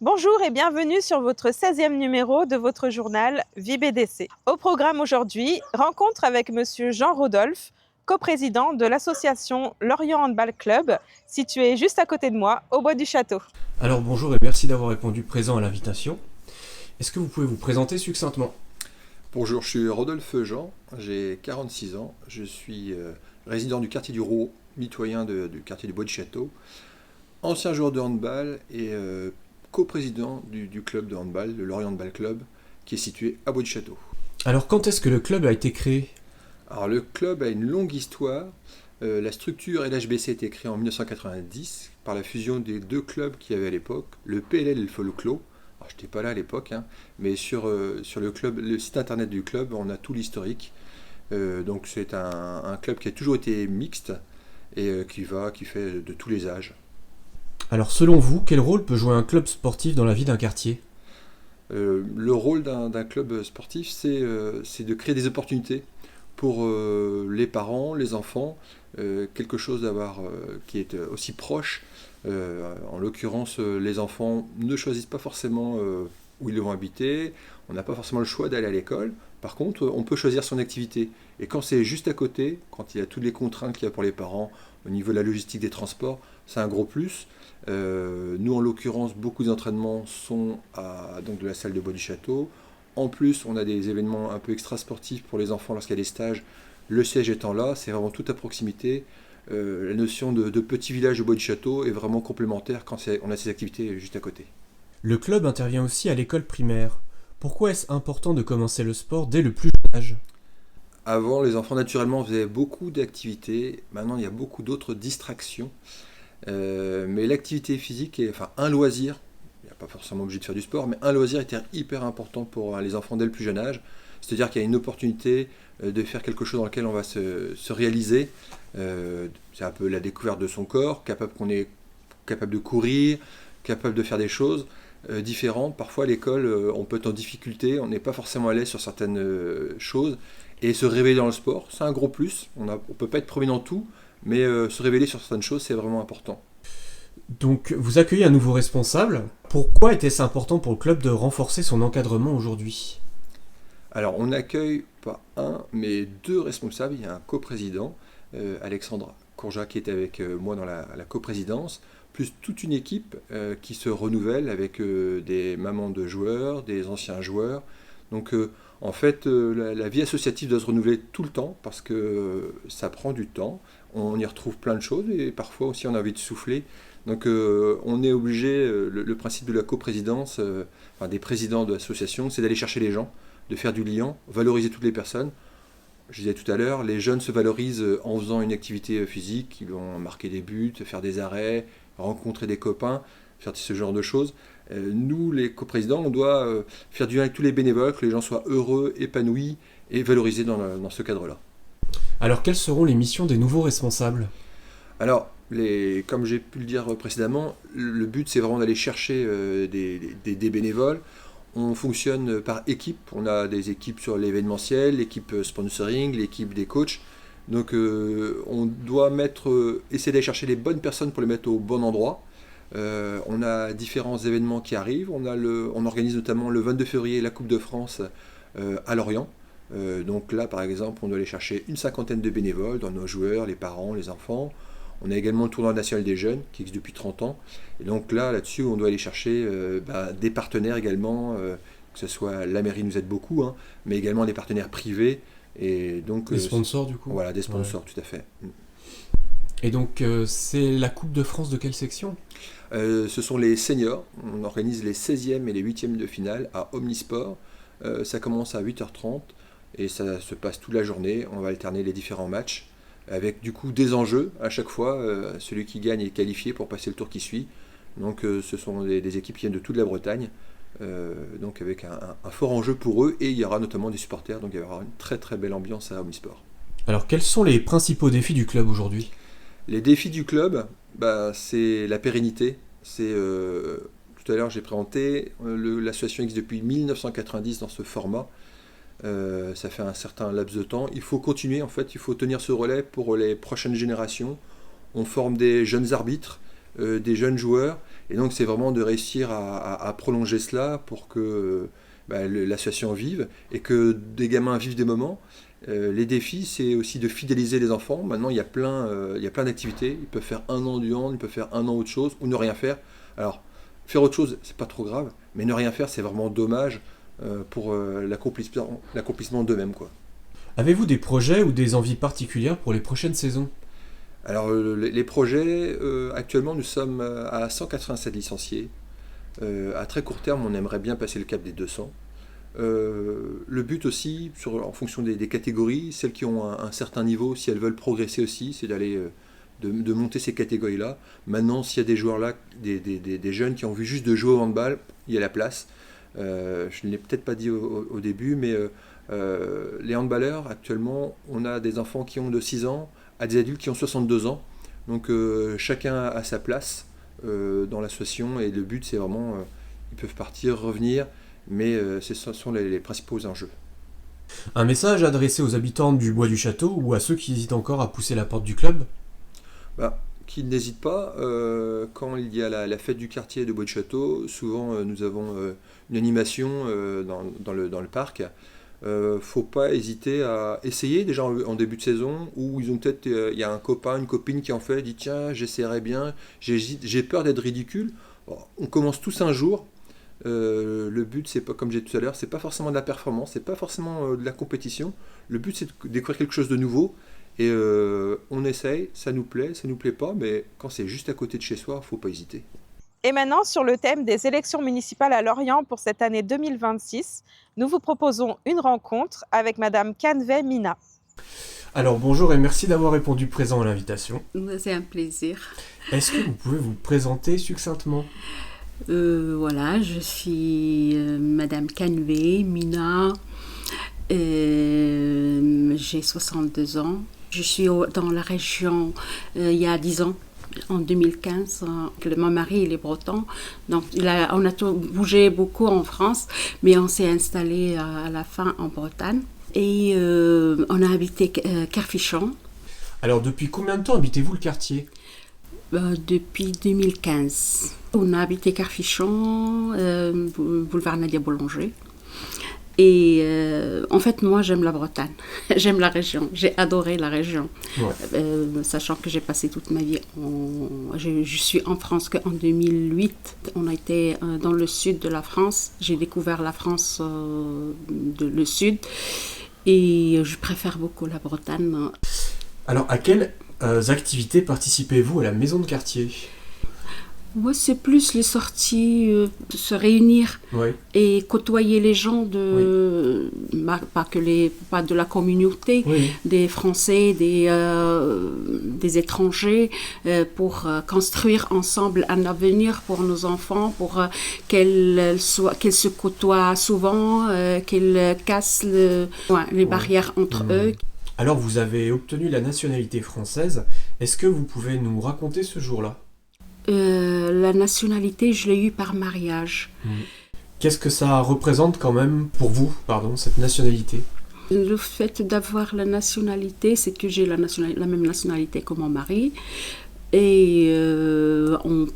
Bonjour et bienvenue sur votre 16e numéro de votre journal Vie BDC. Au programme aujourd'hui, rencontre avec Monsieur Jean Rodolphe, coprésident de l'association Lorient Handball Club, située juste à côté de moi, au Bois du Château. Alors bonjour et merci d'avoir répondu présent à l'invitation. Est-ce que vous pouvez vous présenter succinctement ? Bonjour, je suis Rodolphe Jean, j'ai 46 ans, je suis résident du quartier du Rouault, mitoyen du quartier du Bois du Château, ancien joueur de handball et coprésident du club de handball, le Lorient Handball Club, qui est situé à Bois du Château. Alors quand est-ce que le club a été créé ? Alors le club a une longue histoire. La structure LHBC a été créée en 1990 par la fusion des deux clubs qu'il y avait à l'époque, le PLL et le Folklore. Alors je n'étais pas là à l'époque, mais sur le site internet du club, on a tout l'historique. Donc c'est un club qui a toujours été mixte et qui fait de tous les âges. Alors selon vous, quel rôle peut jouer un club sportif dans la vie d'un quartier ? Le rôle d'un club sportif, c'est de créer des opportunités pour les parents, les enfants, quelque chose d'avoir qui est aussi proche. En l'occurrence, les enfants ne choisissent pas forcément où ils vont habiter, on n'a pas forcément le choix d'aller à l'école. Par contre, on peut choisir son activité. Et quand c'est juste à côté, quand il y a toutes les contraintes qu'il y a pour les parents au niveau de la logistique des transports, c'est un gros plus. Nous, en l'occurrence, beaucoup d'entraînements sont donc de la salle de Bois du Château. En plus, on a des événements un peu extra-sportifs pour les enfants lorsqu'il y a des stages. Le siège étant là, c'est vraiment tout à proximité. La notion de petit village de Bois du Château est vraiment complémentaire quand on a ces activités juste à côté. Le club intervient aussi à l'école primaire. Pourquoi est-ce important de commencer le sport dès le plus jeune âge ? Avant, les enfants naturellement faisaient beaucoup d'activités. Maintenant, il y a beaucoup d'autres distractions. Mais l'activité physique est un loisir. Il n'y a pas forcément obligé de faire du sport, mais un loisir était hyper important pour les enfants dès le plus jeune âge. C'est-à-dire qu'il y a une opportunité de faire quelque chose dans lequel on va se réaliser. C'est un peu la découverte de son corps, qu'on est capable de courir, capable de faire des choses différentes. Parfois à l'école, on peut être en difficulté, on n'est pas forcément à l'aise sur certaines choses. Et se révéler dans le sport, c'est un gros plus. On ne peut pas être premier dans tout, mais se révéler sur certaines choses, c'est vraiment important. Donc vous accueillez un nouveau responsable. Pourquoi était-ce important pour le club de renforcer son encadrement aujourd'hui ? Alors on accueille pas un, mais deux responsables. Il y a un coprésident, Alexandre Courjat, qui est avec moi dans la coprésidence, plus toute une équipe qui se renouvelle avec des mamans de joueurs, des anciens joueurs. Donc en fait, la vie associative doit se renouveler tout le temps parce que ça prend du temps. On y retrouve plein de choses et parfois aussi on a envie de souffler. Donc on est obligé, le principe de la coprésidence, des présidents de l'association, c'est d'aller chercher les gens, de faire du lien, valoriser toutes les personnes. Je disais tout à l'heure, les jeunes se valorisent en faisant une activité physique, ils vont marquer des buts, faire des arrêts, rencontrer des copains, faire ce genre de choses. Nous, les coprésidents, on doit faire du lien avec tous les bénévoles, que les gens soient heureux, épanouis et valorisés dans ce cadre-là. Alors quelles seront les missions des nouveaux responsables ? Alors, comme j'ai pu le dire précédemment, le but c'est vraiment d'aller chercher des bénévoles. On fonctionne par équipe, on a des équipes sur l'événementiel, l'équipe sponsoring, l'équipe des coachs. Donc on doit essayer d'aller chercher les bonnes personnes pour les mettre au bon endroit. On a différents événements qui arrivent. On organise notamment le 22 février la Coupe de France à Lorient. Donc là, par exemple, on doit aller chercher une cinquantaine de bénévoles, dans nos joueurs, les parents, les enfants. On a également le tournoi national des jeunes qui existe depuis 30 ans. Et donc là-dessus, on doit aller chercher des partenaires également, que ce soit la mairie nous aide beaucoup, mais également des partenaires privés. Et donc, des sponsors du coup ? Voilà, des sponsors, ouais. Tout à fait. Et donc c'est la Coupe de France de quelle section ? Ce sont les seniors. On organise les 16e et les 8e de finale à Omnisport. Ça commence à 8h30 et ça se passe toute la journée. On va alterner les différents matchs avec du coup des enjeux à chaque fois. Celui qui gagne est qualifié pour passer le tour qui suit. Donc ce sont des équipes qui viennent de toute la Bretagne. Donc avec un fort enjeu pour eux et il y aura notamment des supporters. Donc il y aura une très très belle ambiance à Omnisport. Alors quels sont les principaux défis du club aujourd'hui ? Les défis du club, c'est la pérennité. Tout à l'heure, j'ai présenté, l'association existe depuis 1990 dans ce format. Ça fait un certain laps de temps. Il faut continuer, en fait, il faut tenir ce relais pour les prochaines générations. On forme des jeunes arbitres, des jeunes joueurs. Et donc c'est vraiment de réussir à prolonger cela pour que l'association vive et que des gamins vivent des moments. Les défis, c'est aussi de fidéliser les enfants. Maintenant, il y a plein d'activités. Ils peuvent faire 1 an du hand, ils peuvent faire 1 an autre chose, ou ne rien faire. Alors, faire autre chose, c'est pas trop grave, mais ne rien faire, c'est vraiment dommage pour l'accomplissement d'eux-mêmes, quoi. Avez-vous des projets ou des envies particulières pour les prochaines saisons? Alors, les projets, actuellement, nous sommes à 187 licenciés. À très court terme, on aimerait bien passer le cap des 200. Le but aussi, en fonction des catégories, celles qui ont un certain niveau, si elles veulent progresser aussi, c'est d'aller de monter ces catégories-là. Maintenant, s'il y a des joueurs là, des jeunes qui ont envie juste de jouer au handball, il y a la place. Je ne l'ai peut-être pas dit au début, mais les handballeurs, actuellement, on a des enfants qui ont de 6 ans à des adultes qui ont 62 ans. Donc chacun a sa place dans l'association, et le but, c'est vraiment, ils peuvent partir, revenir, mais ce sont les principaux enjeux. Un message adressé aux habitants du Bois du Château ou à ceux qui hésitent encore à pousser la porte du club? Qu'ils n'hésitent pas, quand il y a la fête du quartier de Bois du Château, souvent nous avons une animation dans le parc. Faut pas hésiter à essayer déjà en début de saison, où ils ont peut-être, il y a un copain, une copine qui en fait, dit tiens, j'essaierai bien, j'ai peur d'être ridicule. Bon, on commence tous un jour. Le but, c'est pas, comme j'ai dit tout à l'heure, c'est pas forcément de la performance, c'est pas forcément de la compétition. Le but, c'est de découvrir quelque chose de nouveau, et on essaye, ça nous plaît pas, mais quand c'est juste à côté de chez soi, faut pas hésiter. Et maintenant, sur le thème des élections municipales à Lorient pour cette année 2026, nous vous proposons une rencontre avec Madame Canvet Mina. Alors bonjour et merci d'avoir répondu présent à l'invitation. C'est un plaisir. Est-ce que vous pouvez vous présenter succinctement? Voilà, je suis Madame Canvet Mina, j'ai 62 ans. Je suis dans la région il y a 10 ans, en 2015. Mon mari, il est breton, donc on a bougé beaucoup en France, mais on s'est installé à la fin en Bretagne. Et on a habité Kerfichon. Alors depuis combien de temps habitez-vous le quartier? Depuis 2015. On a habité Kerfichon, boulevard Nadia Boulanger. Et en fait, moi, j'aime la Bretagne. J'aime la région. J'ai adoré la région. Ouais. Sachant que j'ai passé toute ma vie... Je suis en France qu'en 2008. On a été dans le sud de la France. J'ai découvert la France, le sud. Et je préfère beaucoup la Bretagne. Alors, à quelles activités participez-vous à la maison de quartier? Moi, c'est plus les sorties, de se réunir et côtoyer les gens pas de la communauté, des Français, des étrangers, pour construire ensemble un avenir pour nos enfants, pour qu'ils se côtoient souvent, qu'ils cassent les barrières entre eux. Alors, vous avez obtenu la nationalité française. Est-ce que vous pouvez nous raconter ce jour-là? La nationalité, je l'ai eue par mariage. Qu'est-ce que ça représente quand même pour vous, cette nationalité? Le fait d'avoir la nationalité, c'est que j'ai la même nationalité que mon mari. Et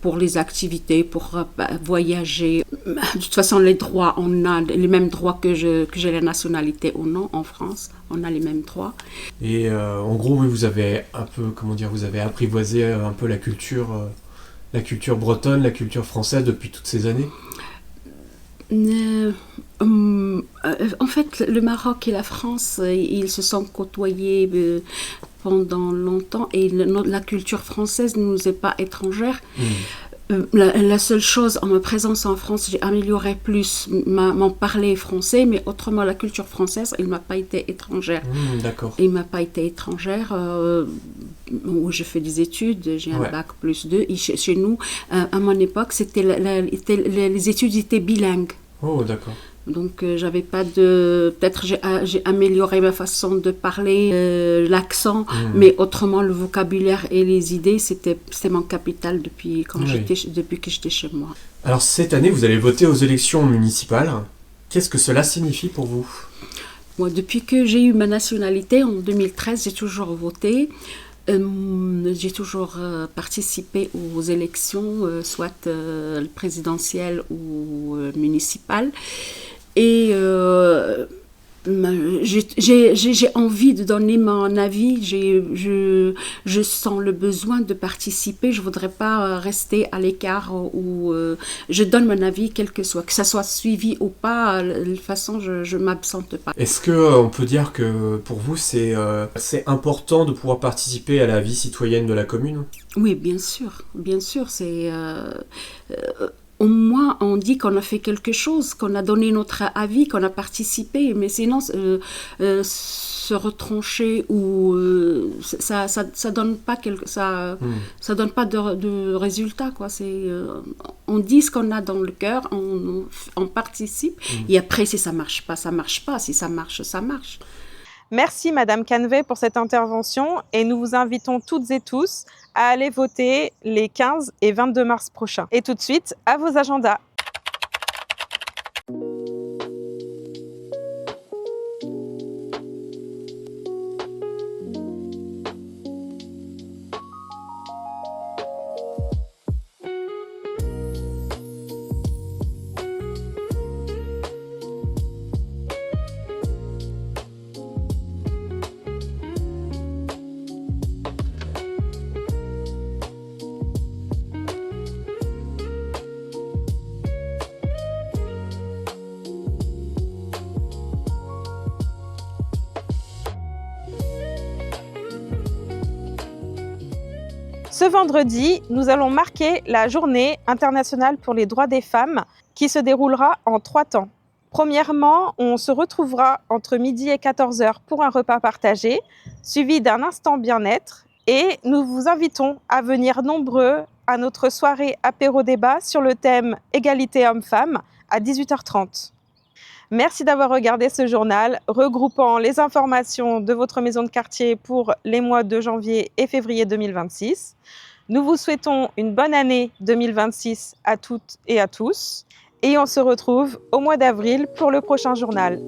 pour les activités, pour voyager, de toute façon, les droits, on a les mêmes droits que j'ai la nationalité ou non en France. On a les mêmes droits. Et en gros, vous avez un peu, vous avez apprivoisé un peu la culture bretonne, la culture française depuis toutes ces années? En fait, le Maroc et la France, ils se sont côtoyés pendant longtemps, et la culture française ne nous est pas étrangère. La seule chose, en ma présence en France, j'ai amélioré plus mon parler français, mais autrement, la culture française, elle ne m'a pas été étrangère. D'accord. Elle ne m'a pas été étrangère. Où je fais des études, j'ai un bac +2. Et chez nous, à mon époque, les études étaient bilingues. Oh, d'accord. Donc, j'avais pas de... Peut-être j'ai amélioré ma façon de parler, l'accent, mais autrement, le vocabulaire et les idées, c'était mon capital depuis que j'étais chez moi. Alors, cette année, vous allez voter aux élections municipales. Qu'est-ce que cela signifie pour vous? Moi, depuis que j'ai eu ma nationalité, en 2013, j'ai toujours voté. J'ai toujours participé aux élections, soit présidentielles ou municipales. Et j'ai envie de donner mon avis, je sens le besoin de participer, je ne voudrais pas rester à l'écart où je donne mon avis, quel que soit, ça soit suivi ou pas, de toute façon je ne m'absente pas. Est-ce qu'on peut dire que pour vous c'est important de pouvoir participer à la vie citoyenne de la commune ? Oui, bien sûr, c'est... au moins, on dit qu'on a fait quelque chose, qu'on a donné notre avis, qu'on a participé, mais sinon, se retrancher ou ça donne pas ça donne pas de résultat, quoi. On dit ce qu'on a dans le cœur, on participe, et après, si ça marche pas, ça marche pas. Si ça marche, ça marche. Merci Madame Canvet pour cette intervention et nous vous invitons toutes et tous à aller voter les 15 et 22 mars prochains. Et tout de suite, à vos agendas. Ce vendredi, nous allons marquer la Journée internationale pour les droits des femmes qui se déroulera en 3 temps. Premièrement, on se retrouvera entre midi et 14h pour un repas partagé, suivi d'un instant bien-être. Et nous vous invitons à venir nombreux à notre soirée apéro-débat sur le thème « Égalité hommes-femmes » à 18h30. Merci d'avoir regardé ce journal regroupant les informations de votre maison de quartier pour les mois de janvier et février 2026. Nous vous souhaitons une bonne année 2026 à toutes et à tous et on se retrouve au mois d'avril pour le prochain journal.